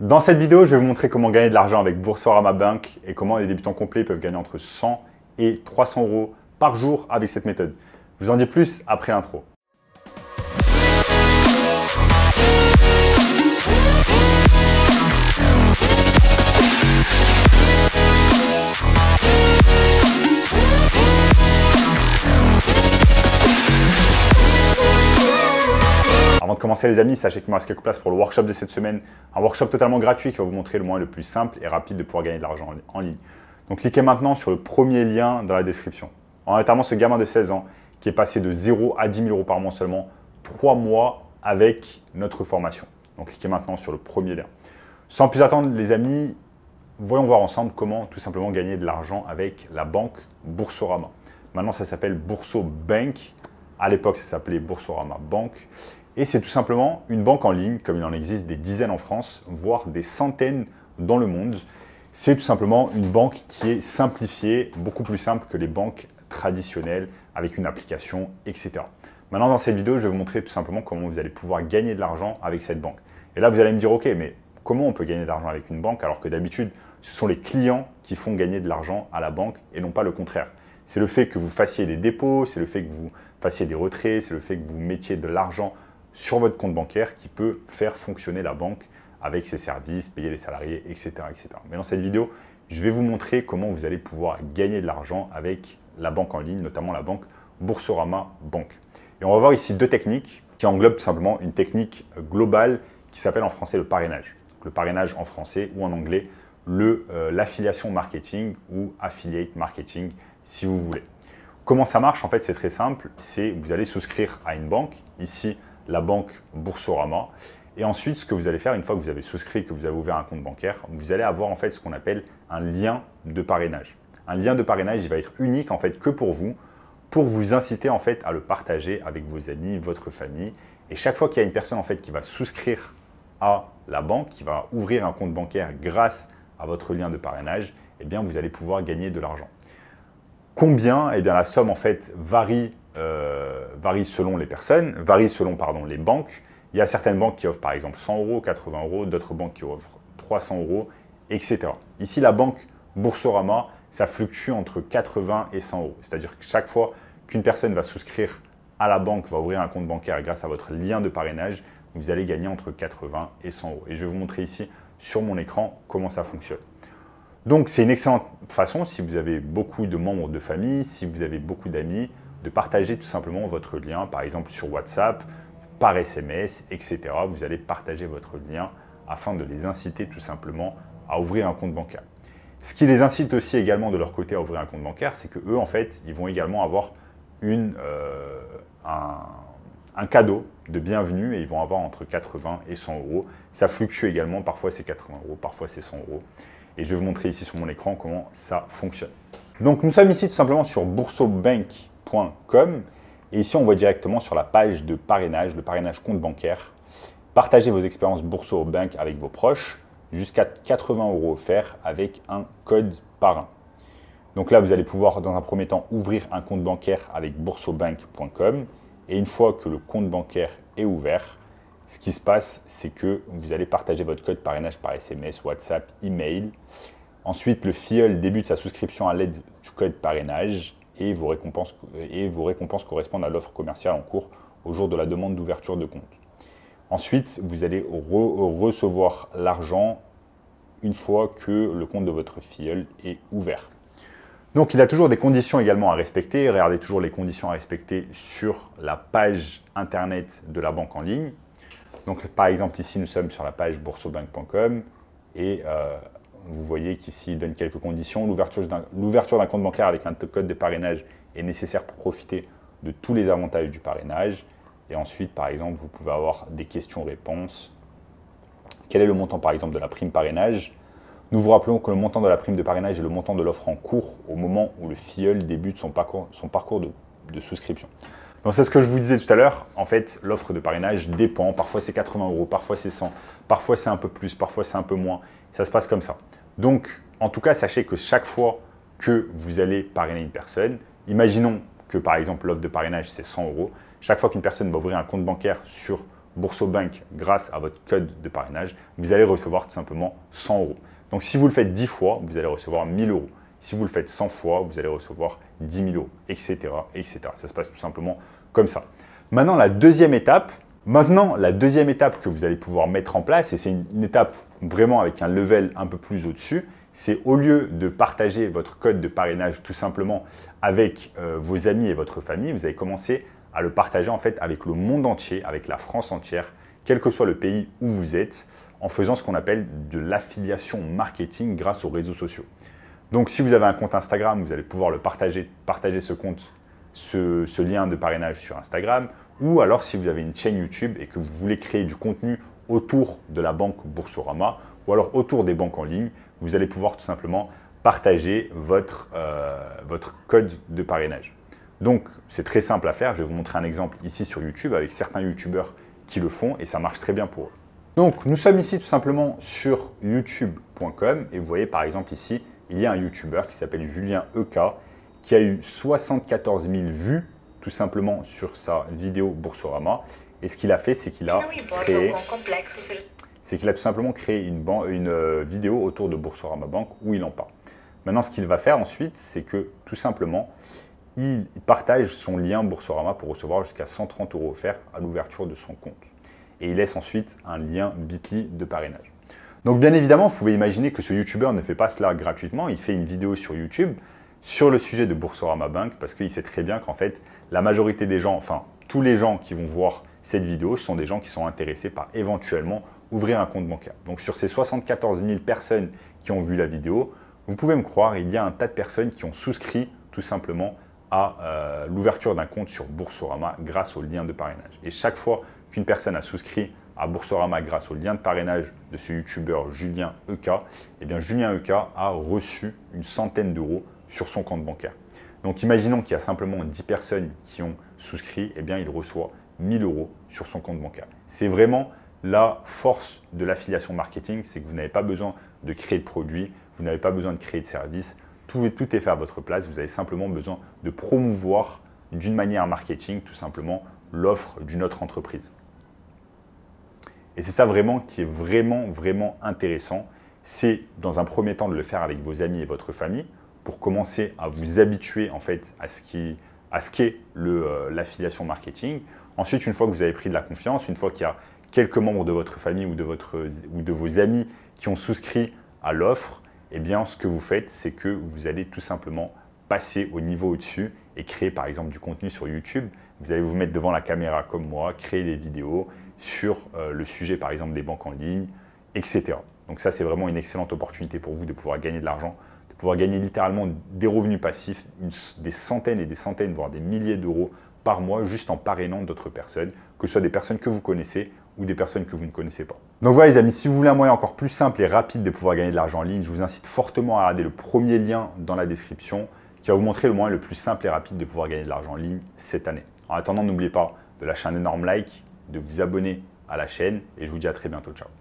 Dans cette vidéo, je vais vous montrer comment gagner de l'argent avec Boursorama Bank et comment les débutants complets peuvent gagner entre 100 et 300 euros par jour avec cette méthode. Je vous en dis plus après l'intro. Avant de commencer les amis, sachez qu'il me reste quelques places pour le workshop de cette semaine, un workshop totalement gratuit qui va vous montrer le moyen le plus simple et rapide de pouvoir gagner de l'argent en ligne. Donc cliquez maintenant sur le premier lien dans la description. En notamment ce gamin de 16 ans qui est passé de 0 à 10 000 euros par mois seulement 3 mois avec notre formation. Donc cliquez maintenant sur le premier lien. Sans plus attendre les amis, voyons voir ensemble comment tout simplement gagner de l'argent avec la banque Boursorama. Maintenant ça s'appelle Bourso Bank. À l'époque ça s'appelait Boursorama Bank. Et c'est tout simplement une banque en ligne, comme il en existe des dizaines en France, voire des centaines dans le monde. C'est tout simplement une banque qui est simplifiée, beaucoup plus simple que les banques traditionnelles, avec une application, etc. Maintenant, dans cette vidéo, je vais vous montrer tout simplement comment vous allez pouvoir gagner de l'argent avec cette banque. Et là, vous allez me dire, ok, mais comment on peut gagner de l'argent avec une banque alors que d'habitude, ce sont les clients qui font gagner de l'argent à la banque et non pas le contraire. C'est le fait que vous fassiez des dépôts, c'est le fait que vous fassiez des retraits, c'est le fait que vous mettiez de l'argent sur votre compte bancaire qui peut faire fonctionner la banque avec ses services, payer les salariés, etc., etc. Mais dans cette vidéo, je vais vous montrer comment vous allez pouvoir gagner de l'argent avec la banque en ligne, notamment la banque Boursorama Bank. Et on va voir ici deux techniques qui englobent tout simplement une technique globale qui s'appelle en français le parrainage. Le parrainage en français ou en anglais, l'affiliation marketing ou affiliate marketing si vous voulez. Comment ça marche? En fait, c'est très simple. C'est vous allez souscrire à une banque, ici la banque Boursorama. Et ensuite, ce que vous allez faire, une fois que vous avez souscrit, que vous avez ouvert un compte bancaire, vous allez avoir en fait ce qu'on appelle un lien de parrainage. Un lien de parrainage, il va être unique en fait que pour vous inciter en fait à le partager avec vos amis, votre famille. Et chaque fois qu'il y a une personne en fait qui va souscrire à la banque, qui va ouvrir un compte bancaire grâce à votre lien de parrainage, eh bien vous allez pouvoir gagner de l'argent. Combien? Eh bien la somme en fait varie selon les personnes, varie selon les banques. Il y a certaines banques qui offrent par exemple 100 euros, 80 euros, d'autres banques qui offrent 300 euros, etc. Ici, la banque Boursorama, ça fluctue entre 80 et 100 euros. C'est-à-dire que chaque fois qu'une personne va souscrire à la banque, va ouvrir un compte bancaire grâce à votre lien de parrainage, vous allez gagner entre 80 et 100 euros. Et je vais vous montrer ici sur mon écran comment ça fonctionne. Donc, c'est une excellente façon, si vous avez beaucoup de membres de famille, si vous avez beaucoup d'amis, de partager tout simplement votre lien, par exemple sur WhatsApp, par SMS, etc. Vous allez partager votre lien afin de les inciter tout simplement à ouvrir un compte bancaire. Ce qui les incite aussi également de leur côté à ouvrir un compte bancaire, c'est qu'eux, en fait, ils vont également avoir un cadeau de bienvenue et ils vont avoir entre 80 et 100 euros. Ça fluctue également, parfois c'est 80 euros, parfois c'est 100 euros. Et je vais vous montrer ici sur mon écran comment ça fonctionne. Donc nous sommes ici tout simplement sur boursobank.com et ici on voit directement sur la page de parrainage, le parrainage compte bancaire. Partagez vos expériences Bourso Bank avec vos proches, jusqu'à 80 euros offerts avec un code parrain. Donc là vous allez pouvoir dans un premier temps ouvrir un compte bancaire avec boursobank.com et une fois que le compte bancaire est ouvert, ce qui se passe, c'est que vous allez partager votre code parrainage par SMS, WhatsApp, email. Ensuite, le filleul débute sa souscription à l'aide du code parrainage et vos récompenses correspondent à l'offre commerciale en cours au jour de la demande d'ouverture de compte. Ensuite, vous allez recevoir l'argent une fois que le compte de votre filleul est ouvert. Donc, il y a toujours des conditions également à respecter. Regardez toujours les conditions à respecter sur la page internet de la banque en ligne. Donc, par exemple, ici, nous sommes sur la page boursobank.com et vous voyez qu'ici, il donne quelques conditions. L'ouverture d'un compte bancaire avec un code de parrainage est nécessaire pour profiter de tous les avantages du parrainage. Et ensuite, par exemple, vous pouvez avoir des questions-réponses. Quel est le montant, par exemple, de la prime parrainage? Nous vous rappelons que le montant de la prime de parrainage est le montant de l'offre en cours au moment où le filleul débute son parcours de souscription. Donc c'est ce que je vous disais tout à l'heure, en fait l'offre de parrainage dépend, parfois c'est 80 euros, parfois c'est 100, parfois c'est un peu plus, parfois c'est un peu moins, ça se passe comme ça. Donc en tout cas sachez que chaque fois que vous allez parrainer une personne, imaginons que par exemple l'offre de parrainage c'est 100 euros, chaque fois qu'une personne va ouvrir un compte bancaire sur BoursoBank grâce à votre code de parrainage, vous allez recevoir tout simplement 100 euros. Donc si vous le faites 10 fois, vous allez recevoir 1000 euros. Si vous le faites 100 fois, vous allez recevoir 10 000 euros, etc., etc. Ça se passe tout simplement comme ça. Maintenant, la deuxième étape que vous allez pouvoir mettre en place, et c'est une étape vraiment avec un level un peu plus au-dessus, c'est au lieu de partager votre code de parrainage tout simplement avec vos amis et votre famille, vous allez commencer à le partager en fait avec le monde entier, avec la France entière, quel que soit le pays où vous êtes, en faisant ce qu'on appelle de l'affiliation marketing grâce aux réseaux sociaux. Donc, si vous avez un compte Instagram, vous allez pouvoir le partager ce compte, ce lien de parrainage sur Instagram. Ou alors, si vous avez une chaîne YouTube et que vous voulez créer du contenu autour de la banque Boursorama ou alors autour des banques en ligne, vous allez pouvoir tout simplement partager votre code de parrainage. Donc, c'est très simple à faire. Je vais vous montrer un exemple ici sur YouTube avec certains YouTubeurs qui le font et ça marche très bien pour eux. Donc, nous sommes ici tout simplement sur youtube.com et vous voyez par exemple ici, il y a un YouTuber qui s'appelle Julien EK qui a eu 74 000 vues tout simplement sur sa vidéo Boursorama. Et ce qu'il a fait, c'est qu'il a tout simplement créé une vidéo autour de Boursorama Bank où il en parle. Maintenant, ce qu'il va faire ensuite, c'est que tout simplement, il partage son lien Boursorama pour recevoir jusqu'à 130 euros offerts à l'ouverture de son compte. Et il laisse ensuite un lien Bitly de parrainage. Donc bien évidemment, vous pouvez imaginer que ce YouTuber ne fait pas cela gratuitement. Il fait une vidéo sur YouTube sur le sujet de Boursorama Bank parce qu'il sait très bien qu'en fait, la majorité des gens, enfin tous les gens qui vont voir cette vidéo sont des gens qui sont intéressés par éventuellement ouvrir un compte bancaire. Donc sur ces 74 000 personnes qui ont vu la vidéo, vous pouvez me croire, il y a un tas de personnes qui ont souscrit tout simplement à l'ouverture d'un compte sur Boursorama grâce au lien de parrainage. Et chaque fois qu'une personne a souscrit à Boursorama grâce au lien de parrainage de ce youtubeur Julien EK, eh bien Julien EK a reçu une centaine d'euros sur son compte bancaire. Donc imaginons qu'il y a simplement 10 personnes qui ont souscrit, eh bien il reçoit 1000 euros sur son compte bancaire. C'est vraiment la force de l'affiliation marketing, c'est que vous n'avez pas besoin de créer de produits, vous n'avez pas besoin de créer de services, tout est fait à votre place, vous avez simplement besoin de promouvoir d'une manière marketing tout simplement l'offre d'une autre entreprise. Et c'est ça vraiment qui est vraiment intéressant, c'est dans un premier temps de le faire avec vos amis et votre famille pour commencer à vous habituer en fait à ce qu'est l'affiliation marketing. Ensuite, une fois que vous avez pris de la confiance, une fois qu'il y a quelques membres de votre famille ou de vos amis qui ont souscrit à l'offre, eh bien, ce que vous faites, c'est que vous allez tout simplement passer au niveau au-dessus et créer par exemple du contenu sur YouTube. Vous allez vous mettre devant la caméra comme moi, créer des vidéos sur le sujet par exemple des banques en ligne, etc. Donc ça, c'est vraiment une excellente opportunité pour vous de pouvoir gagner de l'argent, de pouvoir gagner littéralement des revenus passifs, des centaines et des centaines, voire des milliers d'euros par mois juste en parrainant d'autres personnes, que ce soit des personnes que vous connaissez ou des personnes que vous ne connaissez pas. Donc voilà les amis, si vous voulez un moyen encore plus simple et rapide de pouvoir gagner de l'argent en ligne, je vous incite fortement à regarder le premier lien dans la description qui va vous montrer le moyen le plus simple et rapide de pouvoir gagner de l'argent en ligne cette année. En attendant, n'oubliez pas de lâcher un énorme like, de vous abonner à la chaîne et je vous dis à très bientôt. Ciao.